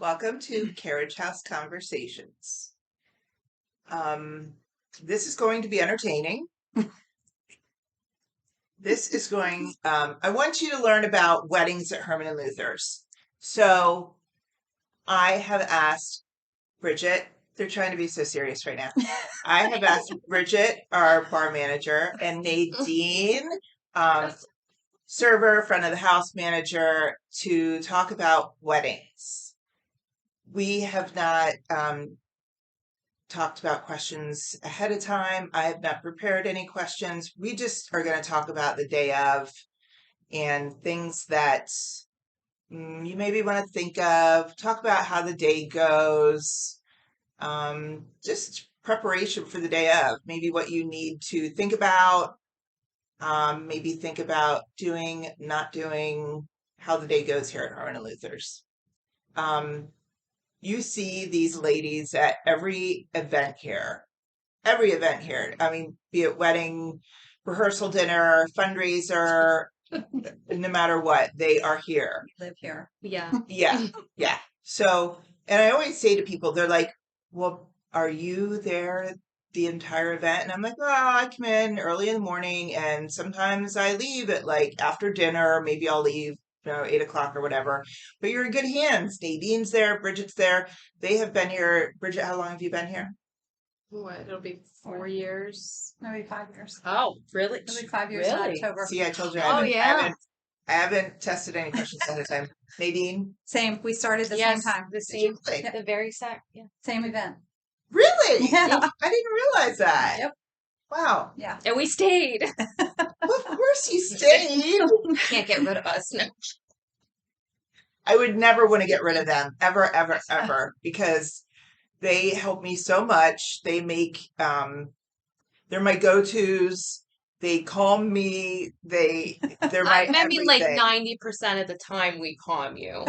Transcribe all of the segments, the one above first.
Welcome to Carriage House Conversations. This is going to be entertaining. I want you to learn about weddings at Herman and Luthers. So I have asked Bridget, they're trying to be so serious right now. I have asked Bridget, our bar manager, and Nadine, server, front of the house manager, to talk about weddings. We have not talked about questions ahead of time. I have not prepared any questions. We just are going to talk about the day of and things that you maybe want to think of, talk about how the day goes, just preparation for the day of, maybe what you need to think about, maybe think about doing, not doing, how the day goes here at Harlan and Luther's. You see these ladies at every event here. Every event here. I mean, be it wedding, rehearsal dinner, fundraiser, no matter what, they are here. Live here. Yeah. Yeah. So, and I always say to people, they're like, well, are you there the entire event? And I'm like, well, I come in early in the morning and sometimes I leave at like after dinner. Maybe I'll leave, 8 o'clock or whatever. But you're in good hands. Nadine's there, Bridget's there. They have been here. Bridget, how long have you been here? What? It'll be 4 years. Maybe 5 years. Oh, really? It'll be 5 years in October. See, I told you Oh, yeah. I haven't tested any questions ahead of time. Nadine? Same. We started the same time. The same. Really? The very same. Yeah. Same event. Really? Yeah. I didn't realize that. Yep. Wow. Yeah. And we stayed. Well, of course you stayed. Can't get rid of us. No. I would never want to get rid of them. Ever, ever, ever. Because they help me so much. They make, they're my go-tos. They calm me. They're my I mean, like everything. 90% of the time we calm you.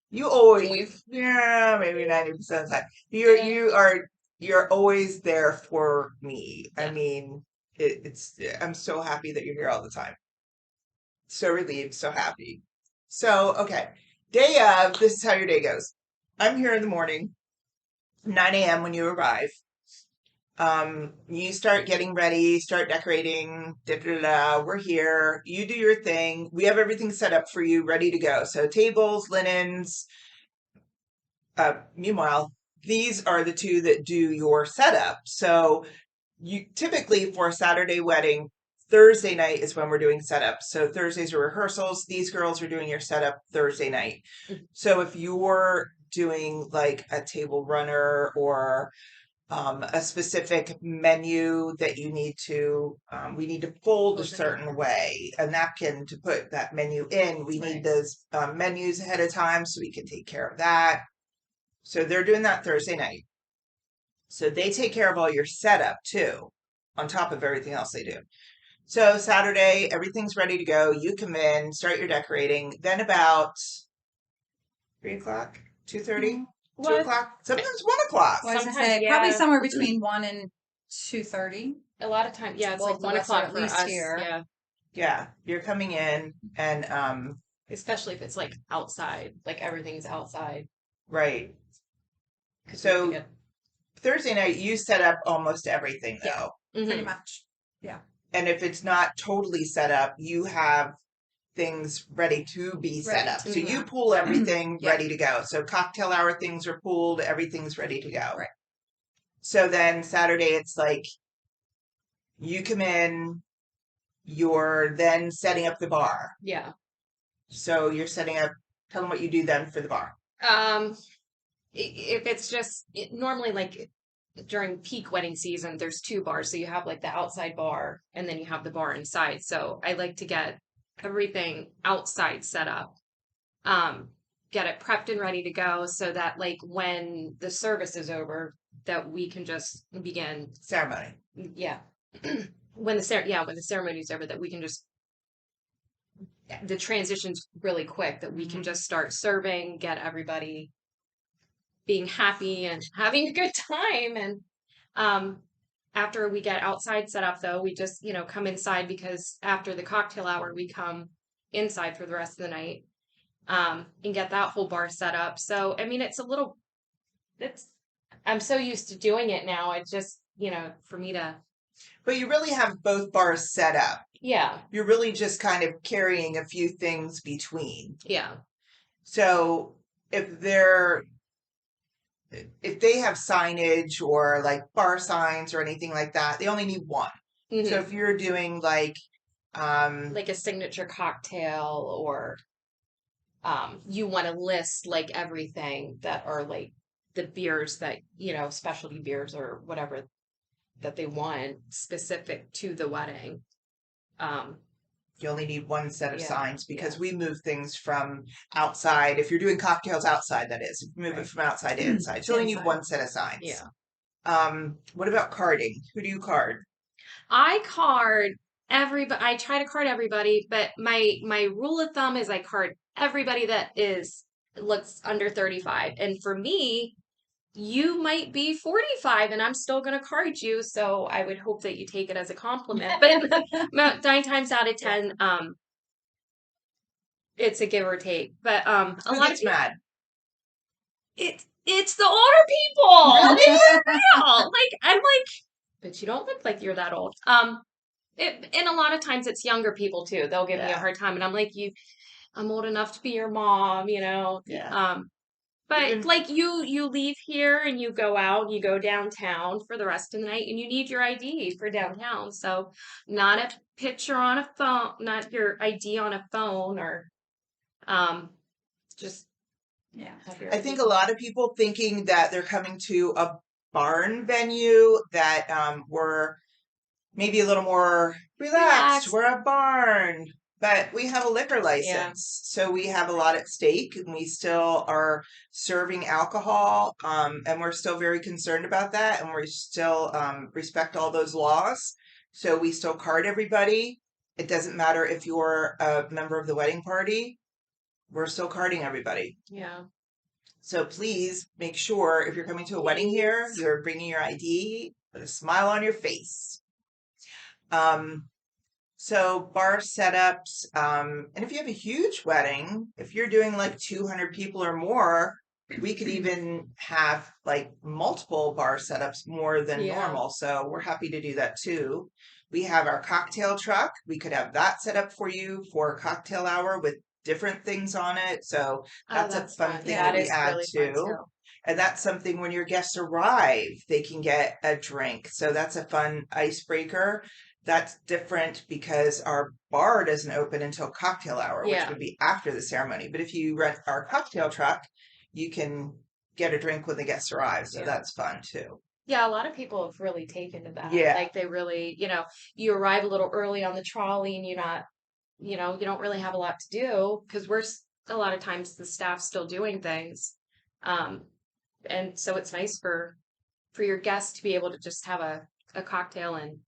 You always, We've yeah, maybe 90% of the time. Yeah. You're always there for me. I Yeah. mean, I'm so happy that you're here all the time. So relieved, so happy. So, okay. Day of, this is how your day goes. I'm here in the morning, 9 a.m. when you arrive. You start getting ready, start decorating, we're here. You do your thing. We have everything set up for you, ready to go. So tables, linens. Meanwhile, these are the two that do your setup. So you typically for a Saturday wedding, Thursday night is when we're doing setup. So Thursdays are rehearsals. These girls are doing your setup Thursday night. So if you're doing like a table runner or a specific menu that you need to, we need to fold a certain way, a napkin to put that menu in. We need those menus ahead of time so we can take care of that. So they're doing that Thursday night. So they take care of all your setup too, on top of everything else they do. So Saturday, everything's ready to go. You come in, start your decorating. Then about 3 o'clock, 2:30, 2 o'clock, sometimes 1 o'clock. Well, I was gonna Sometimes, say yeah. probably somewhere between 1 and 2:30. A lot of times, yeah, it's Both like of 1 us are o'clock at for least us. here. Yeah. Yeah, you're coming in and Especially if it's like outside, like everything's outside. right. 'Cause So we get- Thursday night you set up almost everything Yeah. though. Pretty Mhm. much. Yeah. And if it's not totally set up, you have things ready to be set Ready up. to So be you done. pull everything Yeah. ready to go. So cocktail hour things are pulled, everything's ready to go. Right. So then Saturday it's like you come in, you're then setting up the bar. Yeah. So you're setting up, tell them what you do then for the bar. If it's just normally like during peak wedding season, there's two bars. So you have like the outside bar and then you have the bar inside. So I like to get everything outside set up, get it prepped and ready to go so that like when the service is over, that we can just begin Ceremony. Yeah. when the ceremony is over, that we can just the transition's really quick, that we can just start serving, get everybody being happy and having a good time. And after we get outside set up though, we just, come inside because after the cocktail hour we come inside for the rest of the night. and get that whole bar set up. So, I mean, I'm so used to doing it now. It just, for me to, But you really have both bars set up. yeah, You're really just kind of carrying a few things between. yeah, So if they have signage or like bar signs or anything like that, they only need one. So mhm. if you're doing like Like a signature cocktail, or you want to list like everything that are like the beers that, specialty beers or whatever that they want specific to the wedding. Um, you only need one set of Yeah, signs because yeah. we move things from outside. If you're doing cocktails outside, that is, if you move it Right. from outside to inside, you only need Inside. one set of signs. Yeah. What about carding? Who do you card? I card everybody. I try to card everybody, but my rule of thumb is I card everybody that looks under 35. And for me, you might be 45 and I'm still going to card you. So I would hope that you take it as a compliment. But about 9 times out of 10, it's a give or take. But a Who lot of gets people, mad? it's the older people. Really? Real. Like, I'm like, but you don't look like you're that old. And a lot of times it's younger people too. They'll give me a Yeah. hard time, and I'm like, I'm old enough to be your mom, Yeah. But Even like you leave here and you go out and you go downtown for the rest of the night, and you need your ID for downtown. So not a picture on a phone, not your ID on a phone, or um, just Yeah. have your I ID. think a lot of people thinking that they're coming to a barn venue that we're maybe a little more relaxed. Relax. We're a barn, but we have a liquor Yeah. license, so we have a lot at stake, and we still are serving alcohol, and we're still very concerned about that, and we still respect all those laws. So we still card everybody. It doesn't matter if you're a member of the wedding party. We're still carding everybody. Yeah. So please make sure if you're coming to a wedding here, you're bringing your ID with a smile on your face. So bar setups, and if you have a huge wedding, if you're doing like 200 people or more, we could even have like multiple bar setups more than Yeah. normal. So we're happy to do that too. We have our cocktail truck. We could have that set up for you for a cocktail hour with different things on it. So that's a fun fun. thing That that we is add really fun too. too. And that's something when your guests arrive, they can get a drink. So that's a fun icebreaker. That's different because our bar doesn't open until cocktail hour, which Yeah. would be after the ceremony. But if you rent our cocktail truck, you can get a drink when the guests arrive. So Yeah. that's fun too. Yeah, a lot of people have really taken to that. Yeah. Like they really, you arrive a little early on the trolley and you're not, you don't really have a lot to do because a lot of times the staff's still doing things. And so it's nice for your guests to be able to just have a cocktail and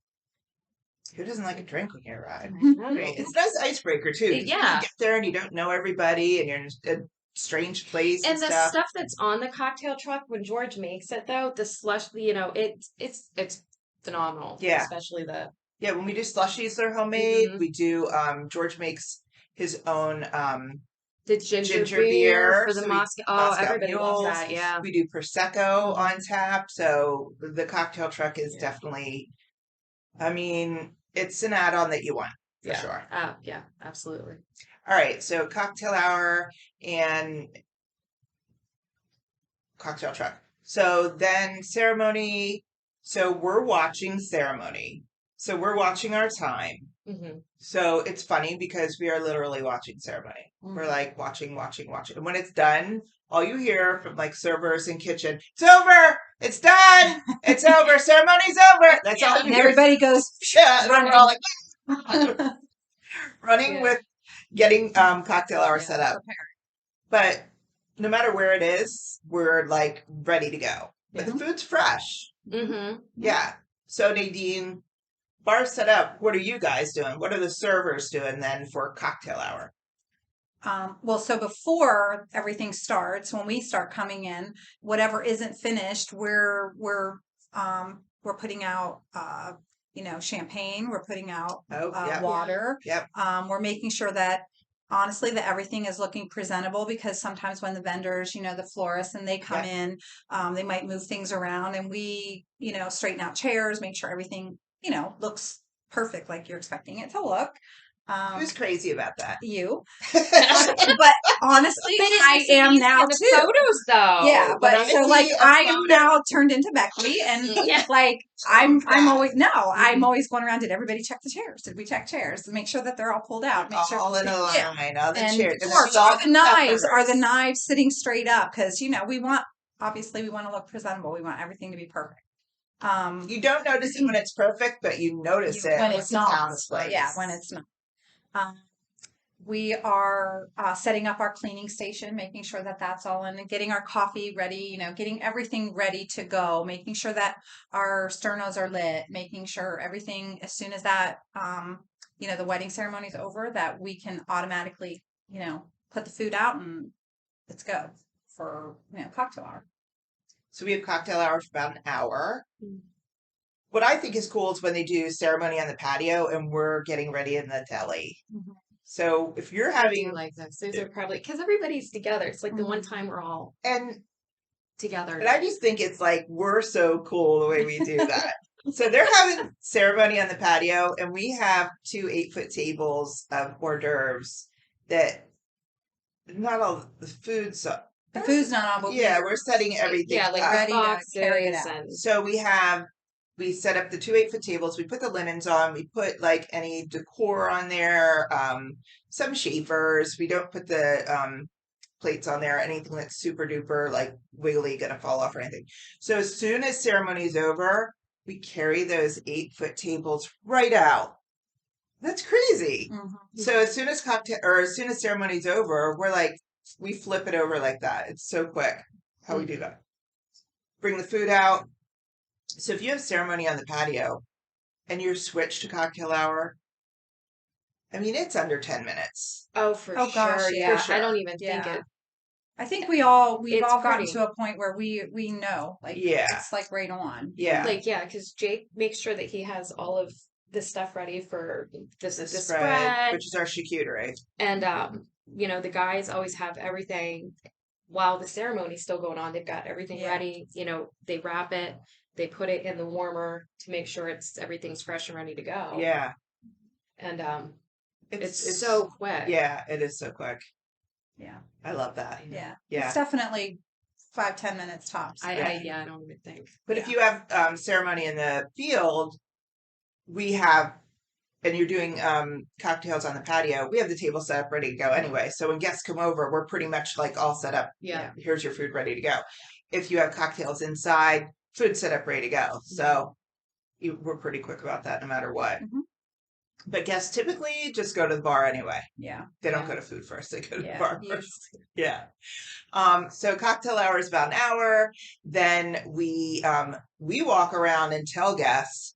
Who doesn't like a drink when you arrive? I know. I mean, it's a nice icebreaker too. Because Yeah. you get there and you don't know everybody and you're in a strange place and And the stuff. stuff that's on the cocktail truck when George makes it though, the slush, it's phenomenal. Yeah. Especially the Yeah, when we do slushies, they're homemade. Mhm. We do George makes his own the ginger ginger beer beer. for the So Moscow. Oh, Moscow everybody loves mules. that. Yeah. We do prosecco Mhm. on tap. So the cocktail truck is Yeah. definitely, I mean, it's an add-on that you want for Yeah. sure. Yeah, absolutely. All right, so cocktail hour and cocktail truck. So then ceremony. So we're watching ceremony. So we're watching our time. hmm So it's funny because we are literally watching ceremony. We're Mhm. like watching. And when it's done, all you hear from like servers in kitchen, it's over, it's done, it's over, ceremony's over. That's all you And hear. everybody goes Yeah, and then we're all like running Yeah. with getting cocktail hour Yeah, set up. But no matter where it is, we're like ready to go. But the food's fresh. hmm Yeah. So Nadine, bar set up. What are you guys doing? What are the servers doing then for cocktail hour? Well, so before everything starts, when we start coming in, whatever isn't finished, we're putting out champagne. We're putting out Oh, yeah. water. Yep. We're making sure that honestly, that everything is looking presentable, because sometimes when the vendors, the florists, and they come in, they might move things around, and we, straighten out chairs, make sure everything, looks perfect like you're expecting it to look. Who's crazy about that? You. But honestly, But I am now the too. photos though. Yeah, When but I so see like a I am photo- now turned into Becky, and Yeah. like I'm always I'm Mhm. always going around. Did everybody check the chairs? Did we check chairs to make sure that they're all pulled out? Make sure all in a yeah. line, all the And chairs, of and course, salt are the and knives peppers. sitting straight up? Because we want, obviously we want to look presentable. We want everything to be perfect. You don't notice it when it's perfect, but you notice it when it's the not. town's place. Yeah, when it's not. We are setting up our cleaning station, making sure that that's all in, and getting our coffee ready, getting everything ready to go, making sure that our sternos are lit, making sure everything, as soon as that, the wedding ceremony is over, that we can automatically, put the food out and let's go for, cocktail hour. So we have cocktail hour for about an hour. Mm. What I think is cool is when they do ceremony on the patio and we're getting ready in the deli. Mhm. So if you're I do having like this. Those are probably because everybody's together. It's like the one Mhm. time we're all and together. I just think it's like we're so cool the way we do that. So they're having ceremony on the patio, and we have 2 8-foot tables of hors d'oeuvres that not all the food's up. The food's not on, but Yeah, we're setting everything Yeah, like up. ready to boxes carry it out. and So we set up the 2 8-foot tables. We put the linens on. We put like any decor on there. Some shavers. We don't put the plates on there. Anything that's super duper like wiggly gonna fall off or anything. So as soon as ceremony's over, we carry those 8-foot tables right out. That's crazy. Mhm. So as soon as ceremony's over, we flip it over like that. It's so quick how we do that. Bring the food out. So if you have ceremony on the patio and you're switched to cocktail hour, I mean, it's under 10 minutes. oh, for Oh, gosh, sure. yeah. Yeah, For I sure. don't even think Yeah. it. I think we've all It's gotten pretty. to a point where we know, like, Yeah. it's like right on. Yeah. Like, yeah, because Jake makes sure that he has all of the stuff ready for the The spread, spread, which is our charcuterie. and the guys always have everything while the ceremony's still going on. They've got everything Yeah. ready. They wrap it, they put it in the warmer to make sure everything's fresh and ready to go. Yeah. And it's so quick. Yeah, it is so quick. Yeah. I love that. Yeah. Yeah. It's definitely 5-10 minutes tops. I don't even think. But if you have ceremony in the field, and you're doing cocktails on the patio, we have the table set up ready to go anyway. So when guests come over, we're pretty much like all set up. Yeah. Here's your food ready to go. If you have cocktails inside, food set up ready to go. So we're pretty quick about that no matter what. Mhm. But guests typically just go to the bar anyway. Yeah. They don't Yeah. go to food first. They go to the Yeah. bar Usually. first. Yeah. So cocktail hour is about an hour. Then we walk around and tell guests,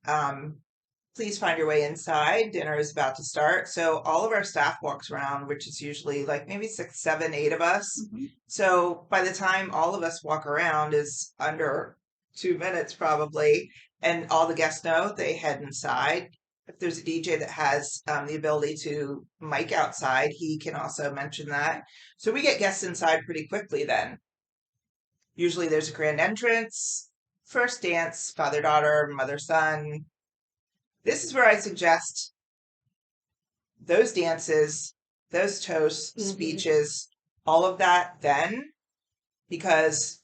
please find your way inside. Dinner is about to start. So all of our staff walks around, which is usually like maybe 6, 7, 8 of us. Mhm. So by the time all of us walk around is under 2 minutes probably. And all the guests know, they head inside. If there's a DJ that has the ability to mic outside, he can also mention that. So we get guests inside pretty quickly then. Usually there's a grand entrance, first dance, father-daughter, mother-son. This is where I suggest those dances, those toasts, Mhm. speeches, all of that then, because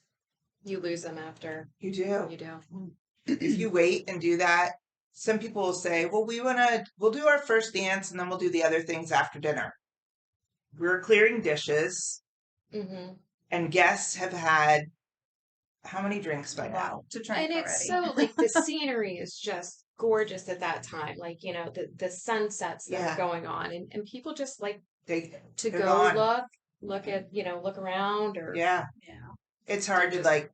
You lose them after. you do. You do. If you wait and do that, some people will say, well, we'll do our first dance and then we'll do the other things after dinner. We're clearing dishes Mm-hmm. and guests have had how many drinks by A now? lot to drink And it's already. so like the scenery is just gorgeous at that time. Like, the sunsets that Yeah. are going on, and people just like They're to go gone. look at, look around or Yeah. Yeah. It's hard to just- like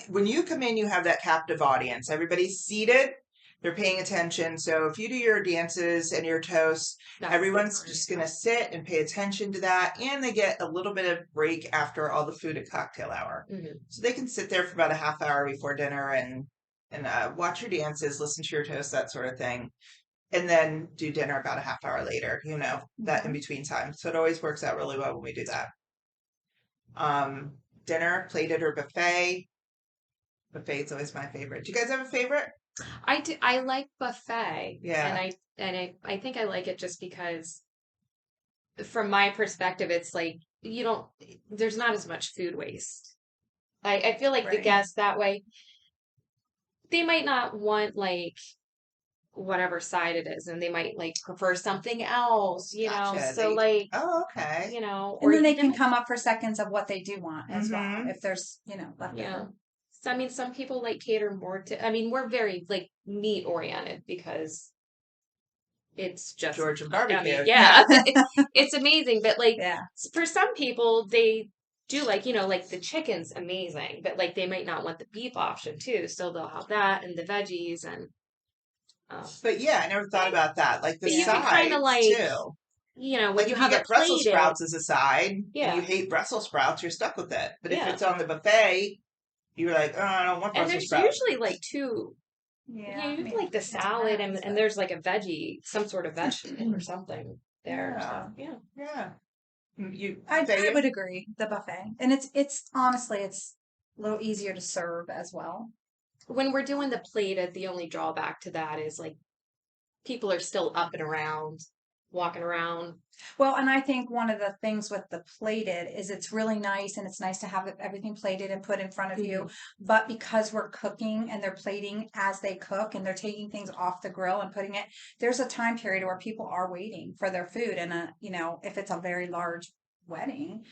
when you come in, you have that captive audience. Everybody's seated, they're paying attention. So if you do your dances and your toasts, that's everyone's different. just gonna sit and pay attention to that, and they get a little bit of break after all the food at cocktail hour. Mhm. So they can sit there for about a half hour before dinner and watch your dances, listen to your toast, that sort of thing. and then do dinner about a half hour later, that in Mhm. between time. So it always works out really well when we do that. Dinner, plated or buffet. Buffet's always my favorite. Do you guys have a favorite? I like buffet, and Yeah. I think I like it just because from my perspective, it's like you don't there's not as much food waste. I feel like the Right. guests that way, they might not want like whatever side it is, and they might like prefer something else, Gotcha. So like, Oh, okay. And or then they can even come up for seconds of what they do want as well, Mm-hmm. if there's, yeah. leftover. So I mean, some people like cater more to. I mean, we're very like meat oriented because it's just. Georgian I mean, barbecue. yeah, it's amazing. But like Yeah. for some people, they do like like the chicken's amazing, but like they might not want the beef option too. So they'll have that and the veggies and. But yeah, I never thought about that. Like the But you can kind of sides like, too. when Like you if you have it get Brussels plated, sprouts as a side and you yeah, hate Brussels sprouts, you're stuck with it. But if yeah. it's on the buffet, you're like, oh, I don't want And Brussels there's sprouts. usually like two, Yeah. you I have mean, like the it salad depends, and there's like a veggie, some sort of vegetable or something there. Yeah. So, yeah. Yeah. You I say would agree, the buffet. And it's honestly, it's a little easier to serve as well. When we're doing the plated, the only drawback to that is like people are still up and around, walking around. Well, and I think one of the things with the plated is it's really nice and it's nice to have everything plated and put in front of you. But because we're cooking and they're plating as they cook and they're taking things off the grill and putting it, there's a time period where people are waiting for their food. And, if it's a very large wedding,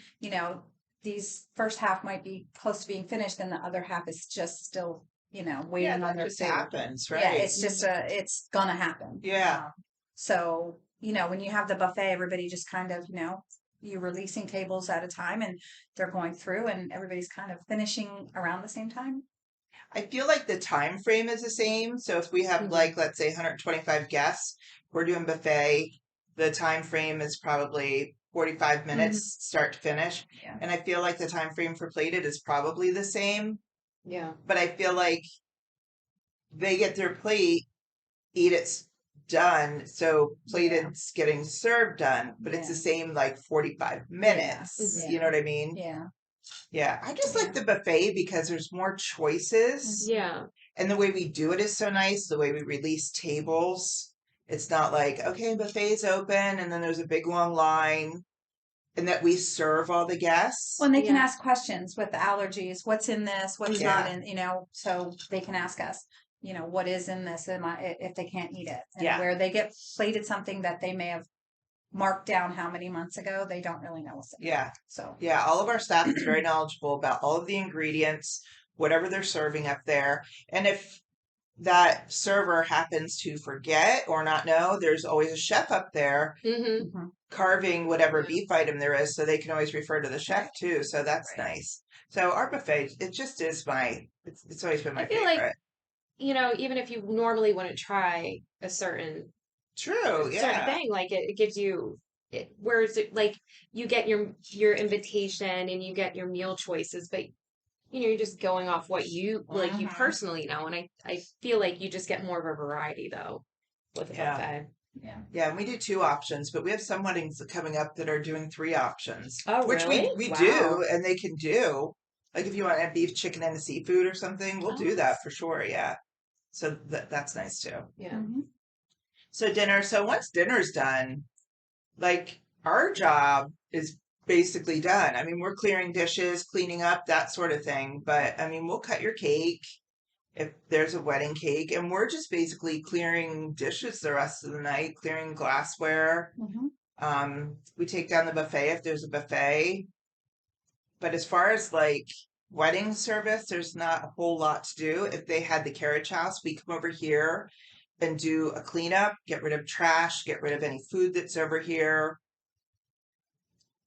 these first half might be close to being finished and the other half is just still, waiting on that their just food. happens, Yeah, right? it's just it's gonna happen. Yeah. So, when you have the buffet, everybody just kind of, you're releasing tables at a time and they're going through and everybody's kind of finishing around the same time. I feel like the time frame is the same. So if we have Mhm. like let's say 125 guests, we're doing buffet, the time frame is probably 45 minutes start to finish. Yeah. And I feel like the time frame for plated is probably the same, Yeah. but I feel like they get their plate, eat it's done, so plated's getting served done, but it's the Yeah. same like 45 minutes. Yeah. You know what I mean? Yeah. Yeah, I just like Yeah. the buffet because there's more choices. Yeah. And the way we do it is so nice. The way we release tables, it's not like, okay, buffet's open and then there's a big long line and that we serve all the guests. Well, and they can Yeah. ask questions with the allergies. What's in this? What's not Yeah. in, so they can ask us, what is in this if they can't eat it. And Yeah. where they get plated something that they may have marked down how many months ago, they don't really know what's in it. Yeah. So, Yeah, all of our staff is very knowledgeable about all of the ingredients, whatever they're serving up there. And if that server happens to forget or not know, there's always a chef up there Mm-hmm. mhm. carving whatever Yeah. beef item there is, so they can always refer to the chef Right. too. So that's Right. nice. So our buffet, it just is it's always been my I feel favorite. like, even if you normally wouldn't try a certain True, yeah. thing, like it gives you whereas it like you get your invitation and you get your meal choices, but you're just going off what you like you Mhm. personally know, and I feel like you just get more of a variety though with a Yeah. buffet. Yeah. Yeah, and we do 2 options, but we have some weddings coming up that are doing 3 options. Oh, Which really? we Wow. do and they can do. Like if you want to have beef, chicken, and a seafood or something, we'll do Oh. that for sure, yeah. So that's nice too. Yeah. Mhm. So dinner, so once dinner's done, like our job is basically done. I mean, we're clearing dishes, cleaning up, that sort of thing. But I mean, we'll cut your cake if there's a wedding cake, and we're just basically clearing dishes the rest of the night, clearing glassware. We take down the buffet if there's a buffet. But as far as like wedding service, there's not a whole lot to do. If they had the carriage house, we come over here and do a cleanup, get rid of trash, get rid of any food that's over here.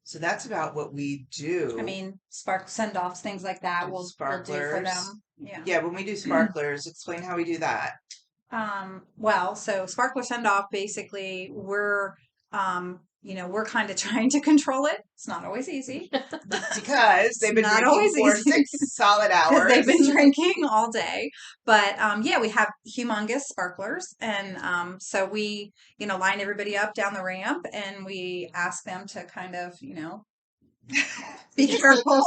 So that's about what we do. I mean, spark send-offs, things like that, Do we'll do for sparklers. them. Yeah. Yeah, when we do sparklers, explain how we do that. Well, so sparkler send off, basically we're we're kind of trying to control it. It's not always easy. Because they've been Not drinking always for easy. 6 solid Because they've been hours. drinking all day. But yeah, we have humongous sparklers. And so we, line everybody up down the ramp and we ask them to kind of, be careful.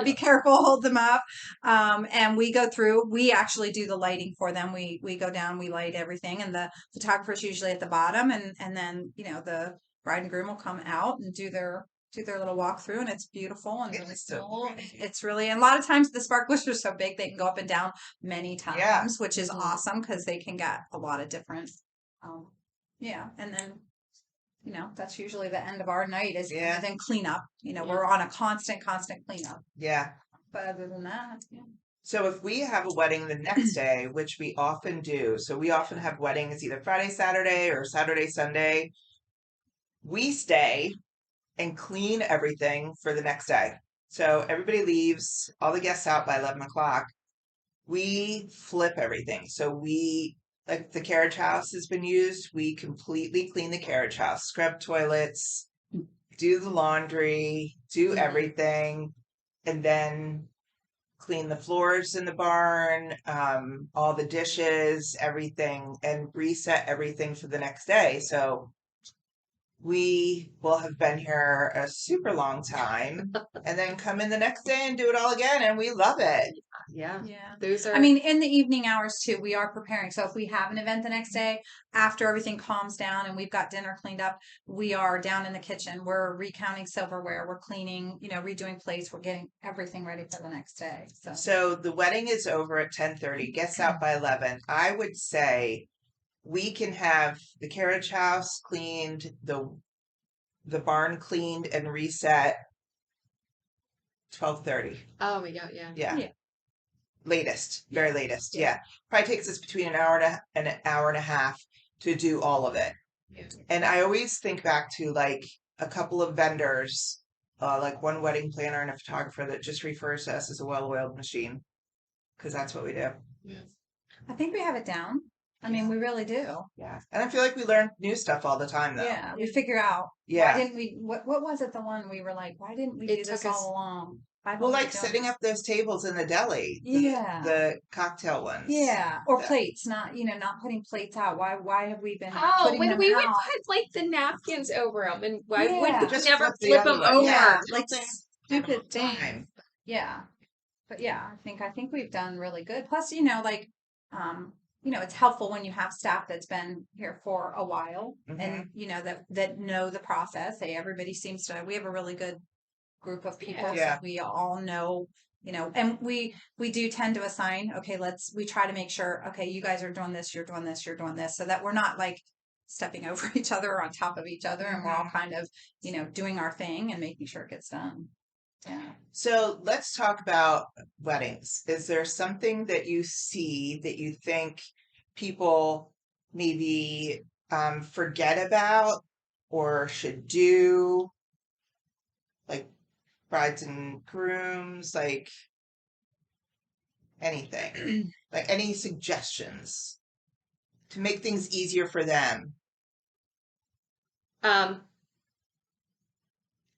Be careful, hold them up. And we go through, we actually do the lighting for them. We go down, we light everything, and the photographer's usually at the bottom, and then, the bride and groom will come out and do their little walkthrough, and it's beautiful and It really is so cool. pretty. It's really, and a lot of times the sparklers are so big they can go up and down many Yeah. times, which is Mhm. awesome because they can get a lot of different. Yeah, and then that's usually the end of our night is Yeah. then cleanup. Yeah. We're on a constant cleanup. Yeah. But other than that, yeah. So if we have a wedding the next day, which we often do, so we often have weddings either Friday, Saturday, or Saturday, Sunday, we stay and clean everything for the next day. So everybody leaves, all the guests out by 11 o'clock. We flip everything. So like the carriage house has been used, we completely clean the carriage house, scrub toilets, do the laundry, do Mhm. everything, and then clean the floors in the barn, all the dishes, everything, and reset everything for the next day. So we will have been here a super long time and then come in the next day and do it all again. And we love it. Yeah. Yeah. Those are. I mean, in the evening hours too, we are preparing. So if we have an event the next day, after everything calms down and we've got dinner cleaned up, we are down in the kitchen. We're recounting silverware. We're cleaning, redoing plates. We're getting everything ready for the next day. So the wedding is over at 10:30, gets out by 11. I would say we can have the carriage house cleaned, the barn cleaned and reset 12:30. Oh my God. Yeah. Yeah. Yeah. Latest, very latest. Yeah. Yeah. Probably takes us between an hour and an hour and a half to do all of it. Yeah. And I always think back to like a couple of vendors, like one wedding planner and a photographer that just refers to us as a well-oiled machine because that's what we do. I think we have it down. I mean, we really do. Yeah. And I feel like we learn new stuff all the time though. Yeah. We figure out Yeah. why didn't we, what was it the one we were like, why didn't we It do this took us- all along? Why Well, weren't we like doing setting this? up those tables in the deli. Yeah. The cocktail ones. Yeah, or Yeah. plates, not not putting plates out. Why have we been Oh, putting when them we would out? put like the napkins over them, and why would Yeah. we Just never flip the flip other them way. over? Yeah, like Something stupid time. things. Yeah, but yeah, I think we've done really good. Plus, like, it's helpful when you have staff that's been here for a while and that know the process. Hey, everybody seems to. We have a really good group of people, Yeah. so we all know. And we do tend to assign, okay, we try to make sure, okay, you guys are doing this, you're doing this, you're doing this, so that we're not like stepping over each other or on top of each other, and we're all kind of, doing our thing and making sure it gets done. Yeah. So let's talk about weddings. Is there something that you see that you think people maybe forget about or should do? Like brides and grooms, like anything. Like any suggestions to make things easier for them?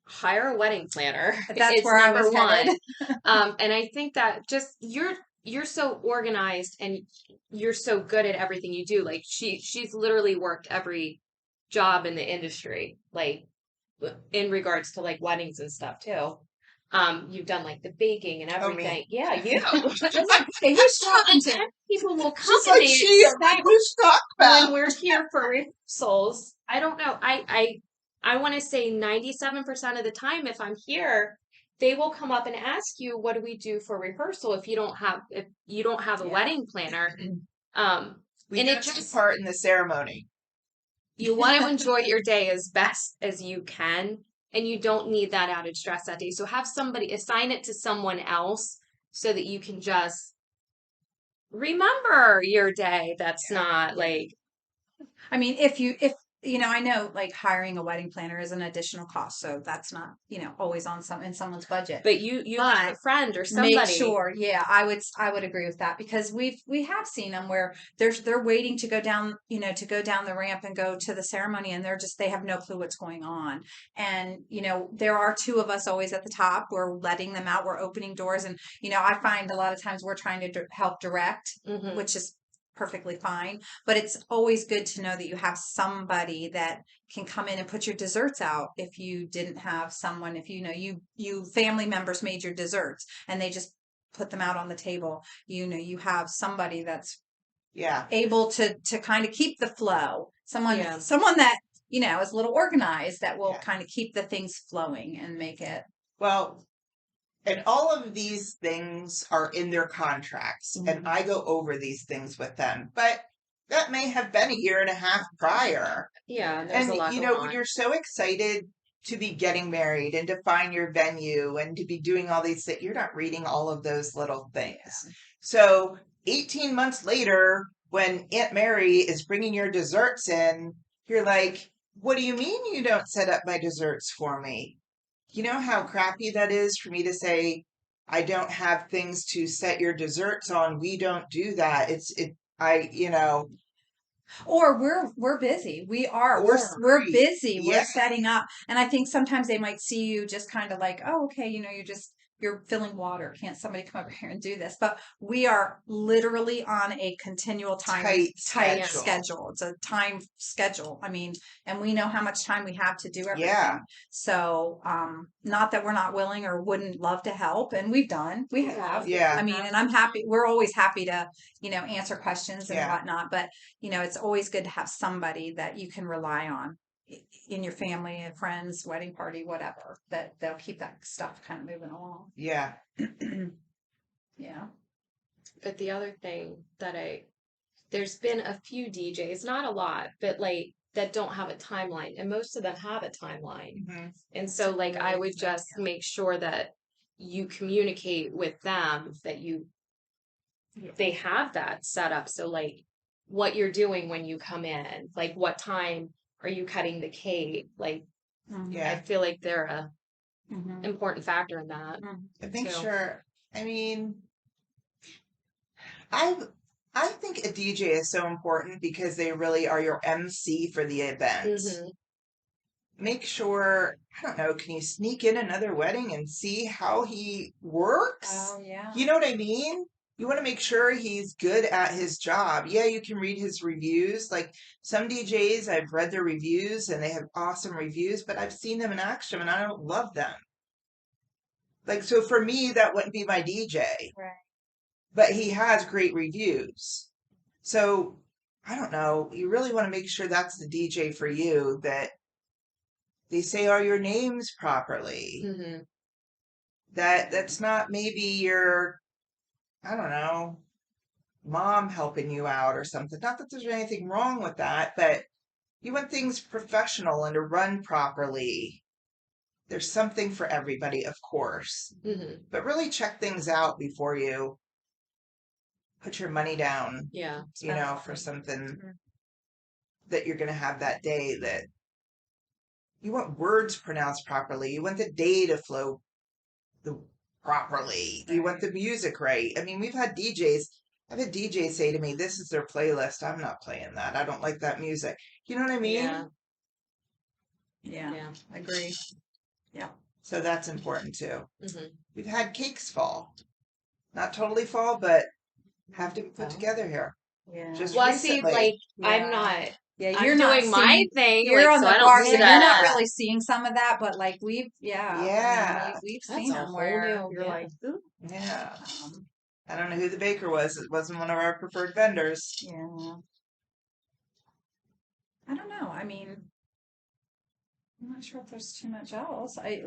Hire a wedding planner. That's It's where I number was one. headed. And I think that just you're so organized and you're so good at everything you do. Like she's literally worked every job in the industry, like in regards to like weddings and stuff too. You've done like the baking and Oh, me. everything. Yeah, you. Hey, who's talking to? And people will come She's to like, me she's so like, that who's talking when about? we're here for rehearsals. I don't know. I want to say 97% of the time, if I'm here, they will come up and ask you, "What do we do for rehearsal?" If you don't have a Yeah. wedding planner, We and do it take just part in the ceremony. you want to enjoy your day as best as you can, and you don't need that added stress that day. So have somebody assign it to someone else so that you can just remember your day. That's not like I mean, if I know like hiring a wedding planner is an additional cost, so that's not, always in someone's budget. But you have a friend or Make somebody. sure, yeah, I would agree with that, because we have seen them where they're waiting to go down, the ramp and go to the ceremony, and they have no clue what's going on. And there are two of us always at the top. We're letting them out, we're opening doors, and I find a lot of times we're trying to help direct, Mhm. which is perfectly fine, but it's always good to know that you have somebody that can come in and put your desserts out if you didn't have someone, if you family members made your desserts and they just put them out on the table, you have somebody that's Yeah. able to kind of keep the flow, someone Yeah. that is a little organized, that will Yeah. kind of keep the things flowing and make it. Well, and all of these things are in their contracts, and I go over these things with them. But that may have been a year and a half prior. Yeah, there's And a lot you going know, when on. you're so excited to be getting married and to find your venue and to be doing all these things, you're not reading all of those little things. So 18 months later, when Aunt Mary is bringing your desserts in, you're like, what do you mean you don't set up my desserts for me? You know how crappy that is for me to say, I don't have things to set your desserts on. We don't do that. Or we're busy. We're Right. busy. We're Yeah. setting up. And I think sometimes they might see you just kind of like, oh, okay, you're filling water. Can't somebody come over here and do this? But we are literally on a continual tight Tight schedule. It's a time schedule. I mean, and we know how much time we have to do everything. Yeah. So, not that we're not willing or wouldn't love to help, and we have. Yeah. I mean, and I'm happy. We're always happy to, answer questions and Yeah. whatnot. But it's always good to have somebody that you can rely on in your family and friends, wedding party, whatever, that they'll keep that stuff kind of moving along. Yeah. Yeah. But the other thing there's been a few DJs, not a lot, but like that don't have a timeline, and most of them have a timeline. Mhm. And so like I would just make sure that you communicate with them that they have that set up. So like what you're doing when you come in, like what time are you cutting the cake? Like I Yeah. feel like they're a Mhm. important factor in that. And make too. sure, I mean, I think a DJ is so important because they really are your MC for the event. Mhm. Make sure, I don't know, can you sneak in another wedding and see how he works? Oh yeah. You know what I mean? You want to make sure he's good at his job. Yeah, you can read his reviews. Like some DJs, I've read their reviews and they have awesome reviews, but I've seen them in action and I don't love them. Like, so for me, that wouldn't be my DJ, Right. but he has great reviews. So I don't know. You really want to make sure that's the DJ for you, that they say all your names properly. Mhm. That's not maybe your, I don't know, mom helping you out or something. Not that there's anything wrong with that, but you want things professional and to run properly. There's something for everybody, of course, Mhm. but really check things out before you put your money down, Yeah. for something Mhm. that you're going to have that day, that you want words pronounced properly. You want the day to flow properly. You want the music right. I mean, I've had DJs say to me, this is their playlist. I'm not playing that. I don't like that music. You know what I mean? Yeah. Yeah. Agree. Yeah. So that's important too. Mhm. We've had cakes fall. Not totally fall, but have to be put together here. Yeah. Just Well, see, recently. like Yeah. I'm not. Yeah, I'm you're not doing my seeing. thing. You're Like, on so the I don't bar, do so you're not that. really seeing some of that. But like I mean, Yeah. we've That's seen a them whole where new- you're yeah. like, ooh. Yeah. I don't know who the baker was. It wasn't one of our preferred vendors. Yeah. I don't know. I mean, I'm not sure if there's too much else. I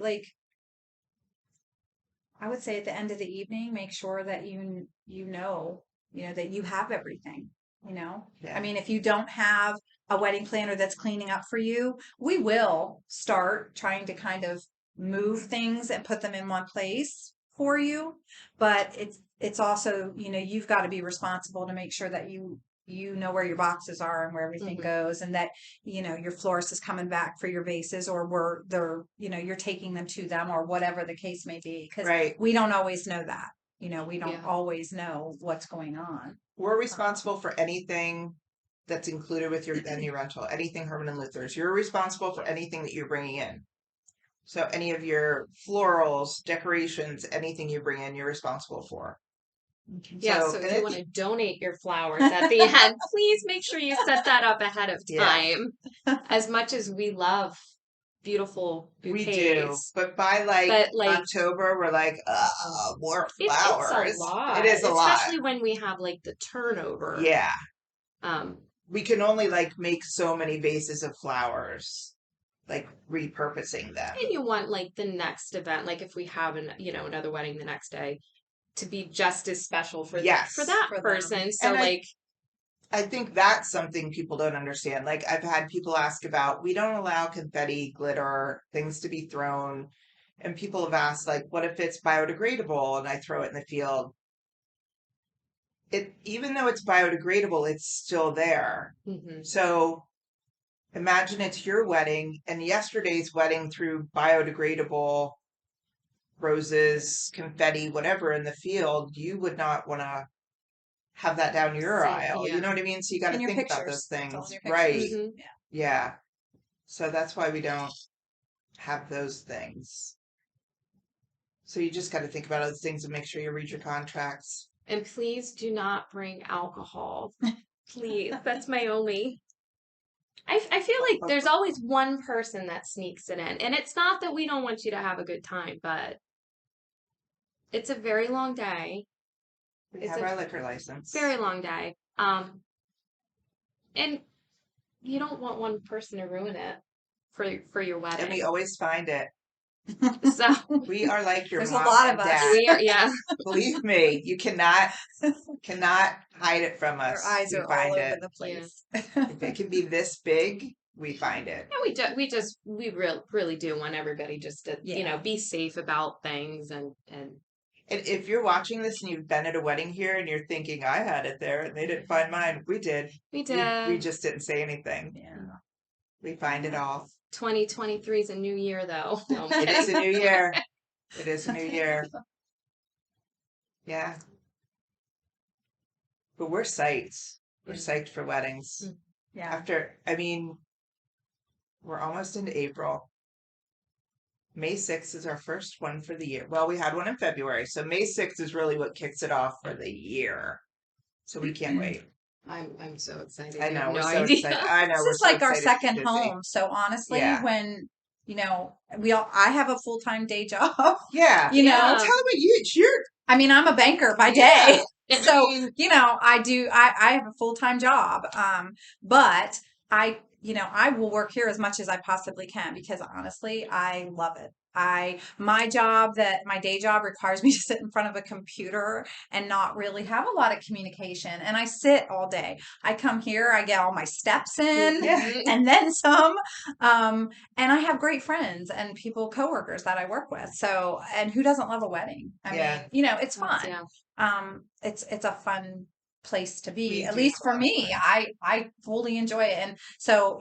would say at the end of the evening, make sure that that you have everything. Yeah. I mean, if you don't have a wedding planner that's cleaning up for you, we will start trying to kind of move things and put them in one place for you. But it's also, you've got to be responsible to make sure that you know where your boxes are and where everything Mhm. goes, and that, your florist is coming back for your vases, or you're taking them to them, or whatever the case may be. Because Right. we don't always know that. We don't Yeah. always know what's going on. We're responsible for anything that's included with your venue rental, anything Herman and Luthers. You're responsible for anything that you're bringing in. So any of your florals, decorations, anything you bring in, you're responsible for. Yeah, So, so and if you it's, want to donate your flowers at the end, please make sure you set that up ahead of Yeah. time. As much as we love beautiful we do, bouquets, but by but like October, we're like, more it's flowers. a lot. It is a lot. Especially when we have like the turnover. Yeah. Um, We can only make so many vases of flowers, repurposing them. and you want like the next event, like if we have another wedding the next day, to be just as special for Yes. for that For them. person. So And I think that's something people don't understand. Like I've had people ask about, we don't allow confetti, glitter, things to be thrown. And people have asked, what if it's biodegradable and I throw it in the field? Even though it's biodegradable, it's still there. mhm. So imagine it's your wedding and yesterday's wedding threw biodegradable roses, confetti, whatever in the field. You would not want to have that down your Same, aisle. yeah. You know what I mean? So you got to And your think about those pictures. It's all things. in your Right. pictures. Mhm. Yeah. So that's why we don't have those things. So you just got to think about those things and make sure you read your contracts. And please do not bring alcohol. Please. That's my only. I feel like there's always one person that sneaks it in. And it's not that we don't want you to have a good time, but it's a very long day. We It's have a our liquor license. very long day. And you don't want one person to ruin it for your wedding. And we always find it. So We are like your There's a mom lot and of us. dad. we are, yeah. Believe me, you cannot hide it from us. Our eyes We are all find over it. the place. If it can be this big, we find it. And we really do want everybody just to, Yeah. be safe about things and And if you're watching this and you've been at a wedding here and you're thinking, I had it there and they didn't find mine, we did. we did. We just didn't say anything. Yeah. We find it all. 2023 is a new year, though. No, I'm It is a kidding. new year. It is a new year. Yeah. But we're psyched. We're psyched for weddings. Yeah. We're almost into April. May 6th is our first one for the year. Well, we had one in February. So May 6th is really what kicks it off for the year. So we can't wait. I'm so excited. I You know. have We're no so idea. excited. I know. This We're is so like our excited to be second busy. home. So honestly, Yeah. when I have a full-time day job. Yeah. You know, Yeah. Tell them what it's your. I'm a banker by Yeah. day. So, I have a full-time job. But I will work here as much as I possibly can because honestly, I love it. My day job requires me to sit in front of a computer and not really have a lot of communication. And I sit all day. I come here, I get all my steps in Yeah. and then some. And I have great friends and coworkers that I work with. So, and who doesn't love a wedding? Yeah. I mean, it's fun. Yeah. It's a fun place to be. We At do least have a for lot of me, fun. I fully enjoy it. And so,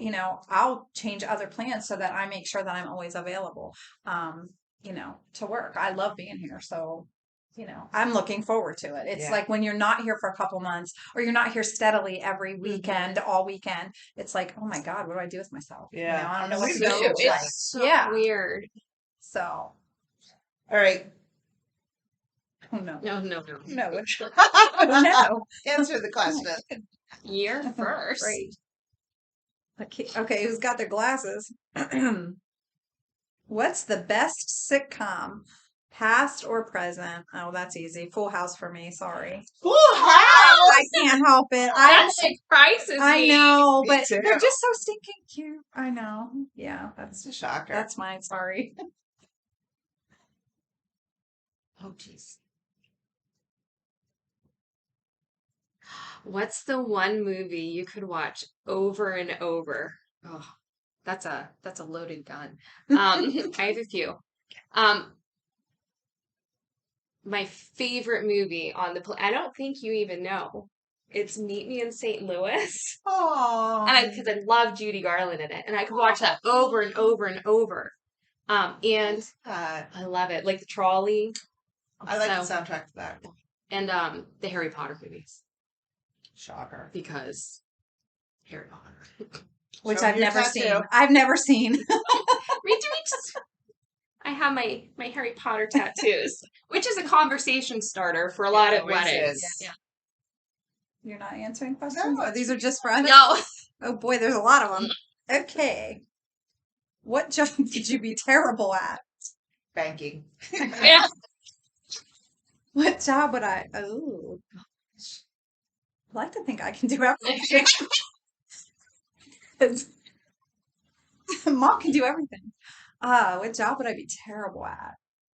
I'll change other plans so that I make sure that I'm always available, to work. I love being here. So, I'm looking forward to it. It's Yeah. like when you're not here for a couple months or you're not here steadily every weekend, all weekend, it's like, oh my God, what do I do with myself? Yeah. I don't know what to So do. It's so Yeah. weird. So, All right. oh no. No. No. No. Answer the question. Year first. Great. Okay, who's got their glasses? What's the best sitcom, past or present? Oh, that's easy. Full House for me. Sorry. Full House. I can't help it. That surprises I me. know, Me but too. they're just so stinking cute. I know. Yeah, That's a shocker. that's mine. Sorry. Oh, jeez. What's the one movie you could watch over and over? Oh, that's a loaded gun. I have a few. My favorite movie on the I don't think you even know It's Meet Me in St. Louis. Oh, And because I love Judy Garland in it. And I could watch that over and over and over. And I love it. Like the trolley. I like the soundtrack to that. And the Harry Potter movies. Shocker. Because Harry Potter. Which Show I've me your never tattoo. seen. I've never seen. Me too. I have my Harry Potter tattoos, which is a conversation starter for a lot of always weddings. is. Yeah. You're not answering questions? No, Oh, these are just for us? No. Oh boy, there's a lot of them. Okay. What job did you be terrible at? Banking. Yeah. What job would I? Oh, gosh. I like to think I can do everything. 'Cause Mom can do everything. What job would I be terrible at?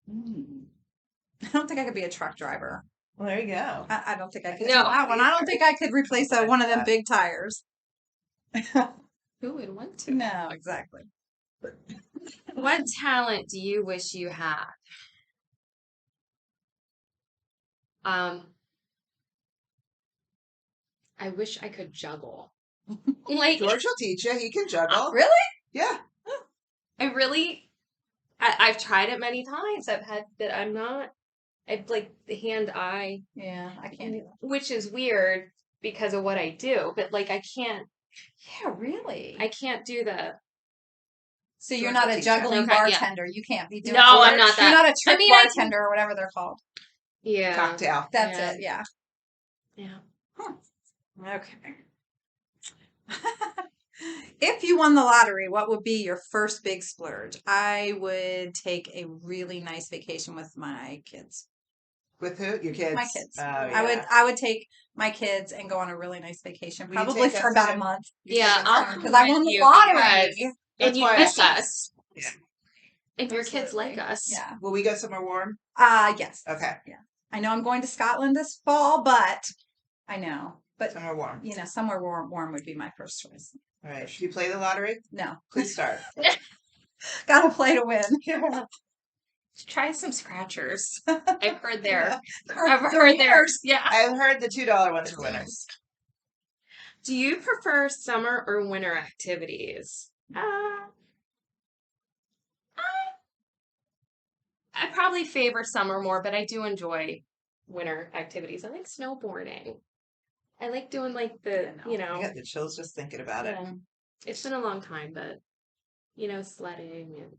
I don't think I could be a truck driver. Well, there you go. I don't think I could No. do that one. I don't think I could replace one of them big tires. Who would want to? No, exactly. What talent do you wish you had? I wish I could juggle. Like George will teach you. He can juggle. Really? Yeah. I've tried it many times. I've had that I'm not. I've like the hand-eye, Yeah, I can't do that. which is weird because of what I do. But like I can't really? do the. So you're George not will a teach you. juggling Okay, yeah. bartender. You can't be doing. No, I'm not You're that. not a trick mean, I can- bartender or whatever they're called. Yeah. Cocktail. That's Yeah. it. Yeah. Yeah. Okay. If you won the lottery, what would be your first big splurge? I would take a really nice vacation with my kids. With who? Your kids? My kids. Oh, I would take my kids and go on a really nice vacation, Will you probably take for us about to- a month. Yeah, I'll Because I won the you lottery. because- That's and you why I miss asked. us. Yeah. And your kids Absolutely. like us. Yeah. Will we go somewhere warm? Yes. Okay. I know I'm going to Scotland this fall, but I know. But Somewhere warm. somewhere warm would be my first choice. All right. Should you play the lottery? No. Please start. Gotta play to win. Try some scratchers. I've heard Yeah. I've heard theirs. Yeah. I've heard the $2 ones are winners. Do you prefer summer or winter activities? I probably favor summer more, but I do enjoy winter activities. I like snowboarding. I like doing like the, I know. I got the chills just thinking about it. yeah. It's been a long time, but sledding and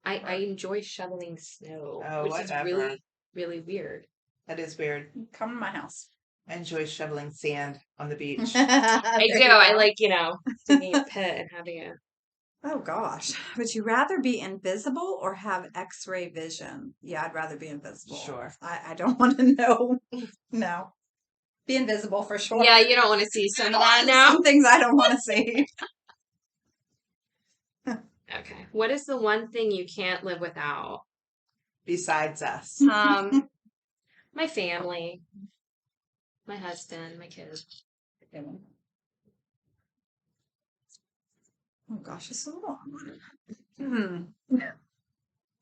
I enjoy shoveling snow, Oh, which whatever. is really, really weird. That is weird. Come to my house. I enjoy shoveling sand on the beach. I do. I like, digging a pit and having a. Oh gosh. Would you rather be invisible or have X-ray vision? Yeah, I'd rather be invisible. Sure. I don't want to know. No. Be invisible for sure. Yeah, you don't want to see some of that now. Some things I don't want to see. Okay. What is the one thing you can't live without? Besides us. My family, my husband, my kids. Oh gosh, it's a long.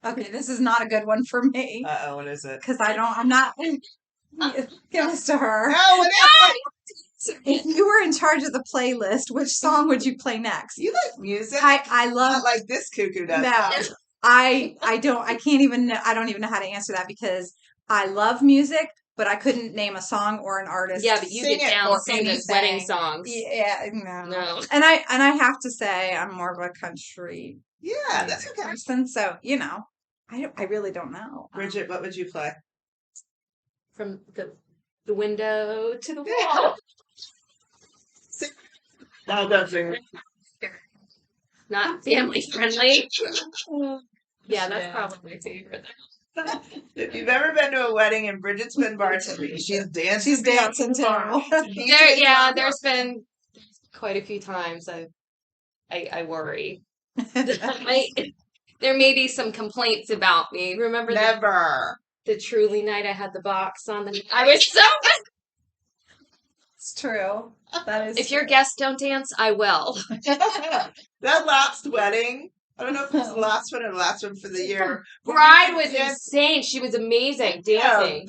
Okay, this is not a good one for me Uh-oh, what is it? because I'm not. Give this to her. No, what is it? If you were in charge of the playlist, which song would you play next? You like music? I love. Not like this cuckoo does. No, I can't even know. I don't even know how to answer that because I love music, but I couldn't name a song or an artist. Yeah, but you Sing get it down for and sing those anything. wedding songs. Yeah, no. No. And I have to say I'm more of a country Yeah, that's okay. person, so I really don't know. Bridget, what would you play? From the window to the wall. No, don't sing. Not family friendly. Yeah, that's Yeah. probably my favorite. If you've ever been to a wedding and Bridget's been bartending, she's dancing. She's dancing too. There's been quite a few times I worry. There may be some complaints about me. Remember Never. the Truly night I had the box on the I was so It's true. That is. If your true. guests don't dance, I will. That last wedding, I don't know if it was the last one or the last one for the year. Bride was insane. She was amazing dancing.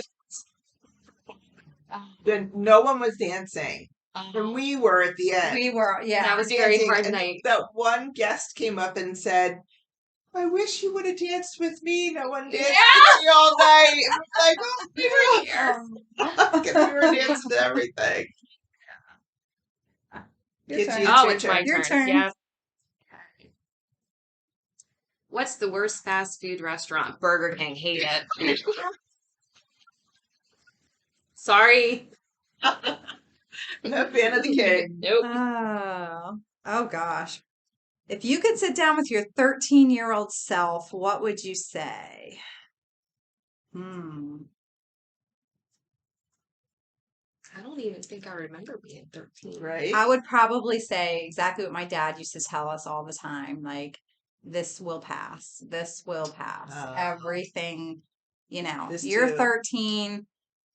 Then no one was dancing. And we were at the end. We were, That yeah. was a very dancing, hard and night. that one guest came up and said, I wish you would have danced with me. No one danced with me all night. And I'm like, oh, We were here. because we were dancing to everything. Your Kids, turn. you- Oh, your it's my turn. Your turn. turn. Yes. What's the worst fast food restaurant? Burger King. Hate it. Sorry. No fan of the cake. Nope. Oh gosh. If you could sit down with your 13-year-old self, what would you say? I don't even think I remember being 13. Right? I would probably say exactly what my dad used to tell us all the time, like, this will pass. This will pass. Everything, This you're too. 13,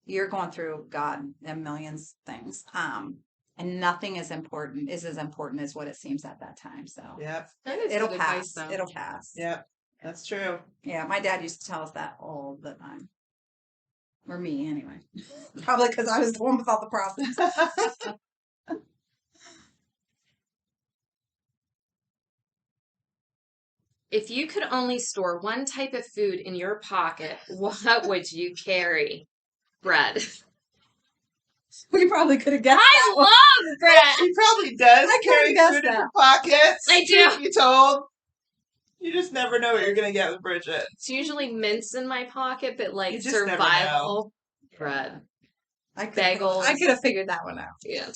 you're going through, God, a million things. And nothing is as important as what it seems at that time. So Yep. That is it'll good pass. advice, though. It'll pass. Yep. That's true. Yeah, my dad used to tell us that all the time. Or me, anyway. Probably because I was the one with all the problems. If you could only store one type of food in your pocket, what would you carry? Bread. We probably could have guessed. I love bread. She probably does I could've carry guessed food in that. her pockets. I do. truth be told. You just never know what you're going to get with Bridget. It's usually mints in my pocket, but like You just never survival bread. Bagels. I could have figured that one out. Yeah.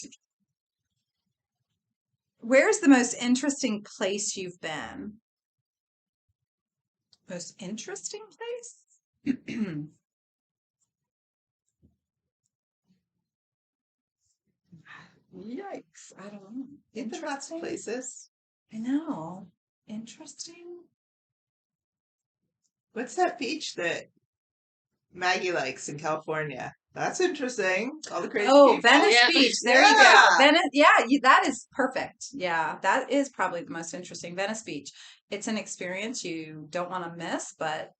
Where's the most interesting place you've been? Most interesting place? Yikes. I don't know. You've been lots of places. I know. Interesting. What's that beach that Maggie likes in California? That's interesting. All the crazy Oh, people. Venice Yeah. Beach. There you Yeah. go. Venice. Yeah, that is perfect. Yeah, that is probably the most interesting. Venice Beach. It's an experience you don't want to miss, but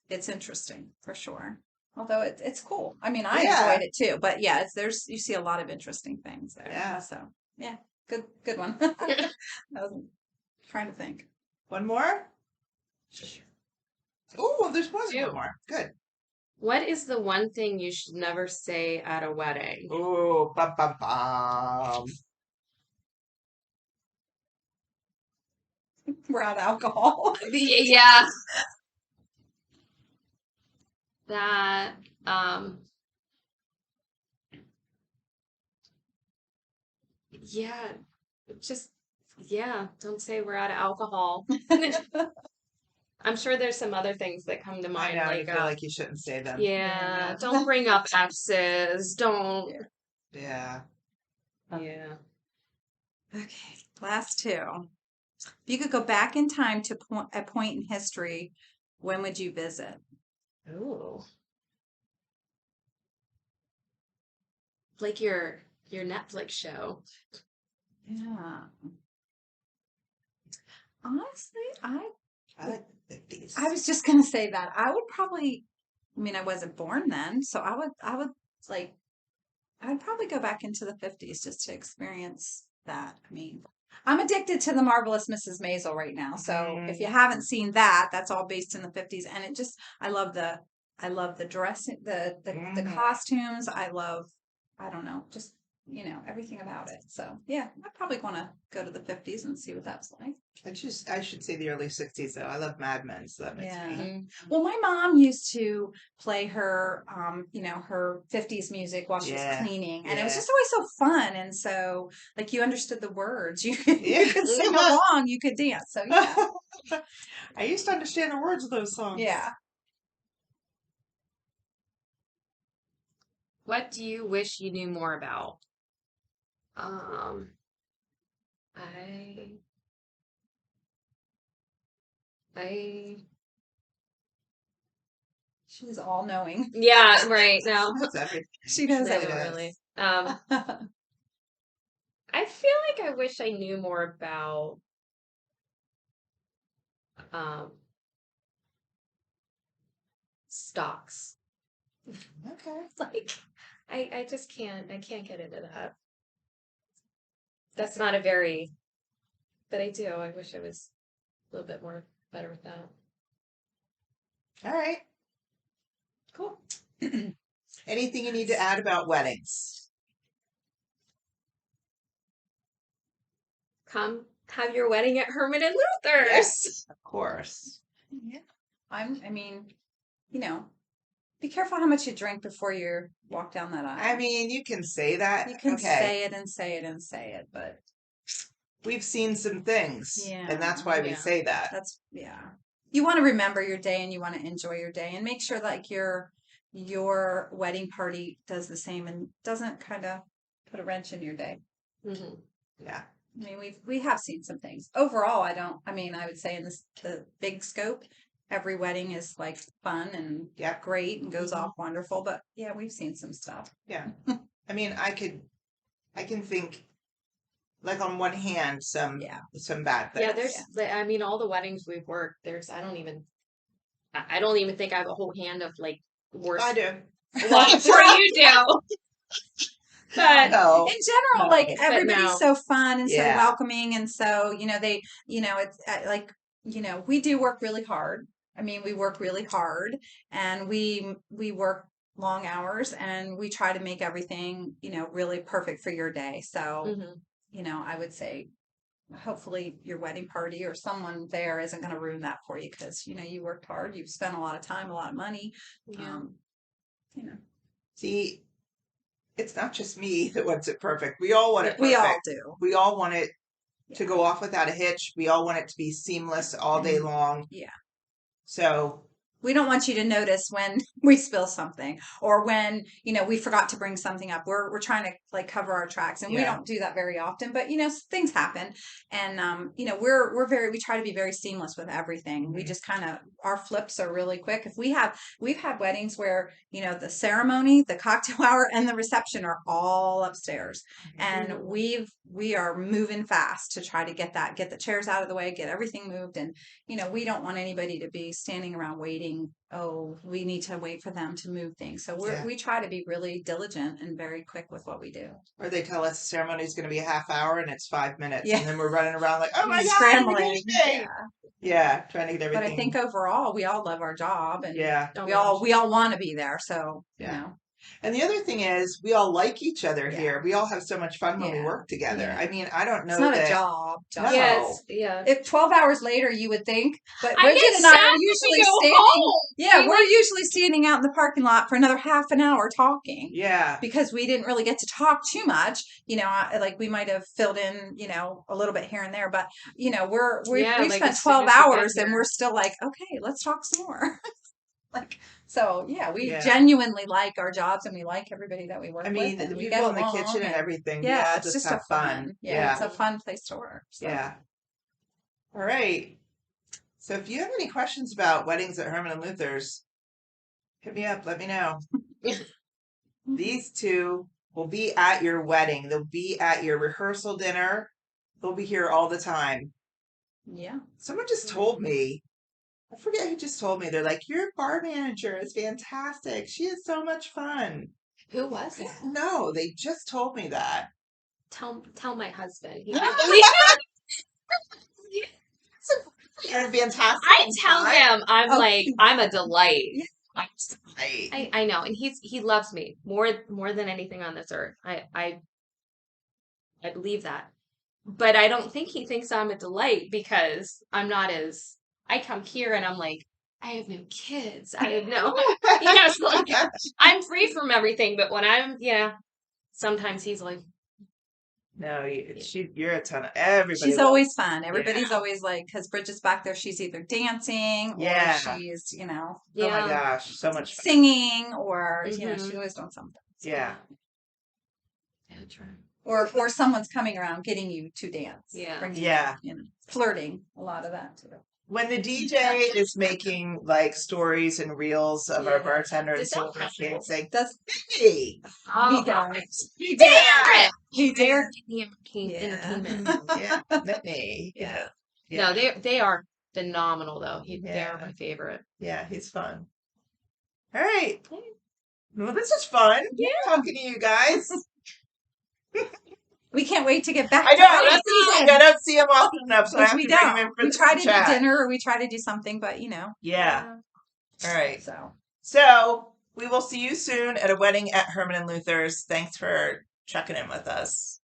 it's interesting for sure. Although it's cool. I mean, I Yeah. enjoyed it too. But yeah, you see a lot of interesting things there. Yeah. So yeah, good one. I was trying to think. One more? Oh, there's more than Two. one more. Good. What is the one thing you should never say at a wedding? Oh, bum, bum, bum. We're out of alcohol. Yeah. That, don't say we're out of alcohol. I'm sure there's some other things that come to I mind. know. Like, I feel like you shouldn't say them. yeah, don't bring up exes. Don't. Yeah. Yeah. Okay, last two. If you could go back in time to a point in history, when would you visit? Ooh. Like your Netflix show. Yeah. Honestly, I like the 50s. I was just gonna say that. I would probably, I mean, I wasn't born then, so I'd probably go back into the 50s just to experience that. I mean, I'm addicted to The Marvelous Mrs. Maisel right now. So if you haven't seen that, that's all based in the 50s. And I love the dressing, the costumes. I don't know, just, everything about it. So yeah, I'd probably want to go to the 50s and see what that's like. I should say the early 60s, though. I love Mad Men, so that makes me. Mm-hmm. Well, my mom used to play her, her 50s music while she was cleaning. And it was just always so fun. And so, like, you understood the words. You could sing along. You could dance. So, yeah. I used to understand the words of those songs. Yeah. What do you wish you knew more about? She's all knowing. Yeah, right. No. That's epic. She knows No, everything. really. I feel like I wish I knew more about stocks. Okay. Like, I just can't. I can't get into that. That's not a very, but I do. I wish I was a little bit more better with that. All right. Cool. Anything you need to add about weddings? Come have your wedding at Herman and Luthers. Yes, of course. Yeah. I mean, you know, be careful how much you drink before you walk down that aisle. I mean, you can say that. You can okay. say it and say it and say it, but We've seen some things, Yeah. and that's why we Yeah. say that. that's you want to remember your day and you want to enjoy your day and make sure like your wedding party does the same and doesn't kind of put a wrench in your day. Mm-hmm. Yeah. I mean, we have seen some things. Overall, I would say in the big scope, every wedding is like fun and Yep. great and goes off wonderful. But yeah, we've seen some stuff. Yeah. I mean, I can think, like on one hand, some bad things. Yeah, I mean, all the weddings we've worked, I don't even think I have a whole hand of like worse. I do. Well, I'm sure you do. But No. In general, No. like But everybody's no. so fun and so Yeah. welcoming, and so it's like we do work really hard. I mean, we work really hard, and we work long hours, and we try to make everything really perfect for your day. So Mhm. I would say, hopefully, your wedding party or someone there isn't going to ruin that for you because you worked hard, you've spent a lot of time, a lot of money. Yeah. See, it's not just me that wants it perfect. We all want it perfect. We all do. We all want it to go off without a hitch. We all want it to be seamless all day long. Yeah. So We don't want you to notice when we spill something or when, we forgot to bring something up. We're trying to like cover our tracks, and we Yeah. don't do that very often, but things happen. And we try to be very seamless with everything. We just our flips are really quick. We've had weddings where, the ceremony, the cocktail hour, and the reception are all upstairs. And we are moving fast to try to get the chairs out of the way, get everything moved. And, we don't want anybody to be standing around waiting. Oh, we need to wait for them to move things. So we try to be really diligent and very quick with what we do. Or they tell us the ceremony is going to be a half hour and it's 5 minutes. Yeah. And then we're running around like, oh my God, Scrambling. Yeah, trying to get everything. But I think overall, we all love our job, and Yeah. we all want to be there. So, And the other thing is, we all like each other Yeah. here. We all have so much fun when we work together. Yeah. I mean, I don't know it's not that. a job. No. Yes. Yeah. If 12 hours later, you would think, but I Bridget get and I sad are when we usually go standing. home. Yeah, We we're like- usually standing out in the parking lot for another half an hour talking. Yeah. Because we didn't really get to talk too much, like we might have filled in, a little bit here and there, but we've like spent as soon 12 as we get hours and here. we're still like, okay, let's talk some more. So we Yeah. genuinely like our jobs, and we like everybody that we work I mean, with, and the we people get in the along, kitchen and and everything. We all it's just a have fun. it's a fun place to work. So. Yeah. All right. So if you have any questions about weddings at Herman and Luthers, hit me up. Let me know. These two will be at your wedding. They'll be at your rehearsal dinner. They'll be here all the time. Yeah. Someone just told me, I forget who just told me, they're like, your bar manager is fantastic. She is so much fun. Who was it? No, they just told me that. Tell my husband. You're fantastic. I tell him I'm a delight. I know, and he loves me more than anything on this earth. I believe that, but I don't think he thinks I'm a delight because I'm not as. I come here and I'm like, I have no kids. I have no, so like, I'm free from everything. But when sometimes he's like, no, you're a ton of everybody. She's always fun. Everybody's always like, because Bridget's back there, she's either dancing or she's, oh my gosh, so much fun. Singing or, she's always doing something. Yeah. Or someone's coming around getting you to dance. Yeah. Flirting, a lot of that too. When the DJ is making like stories and reels of our bartender and so dancing, That's hey, Oh, he does. He dared. He dared. The entertainment. me. Yeah. No, they are phenomenal though. They're my favorite. Yeah, he's fun. All right. Well, this is fun. Yeah. Talking to you guys. We can't wait to get back I to know. wedding That's the thing. season, I don't see them often enough, so I which have we to bring them don't. in for We the try to chat. do dinner or we try to do something, but Yeah. All right. so. So we will see you soon at a wedding at Herman and Luthers. Thanks for checking in with us.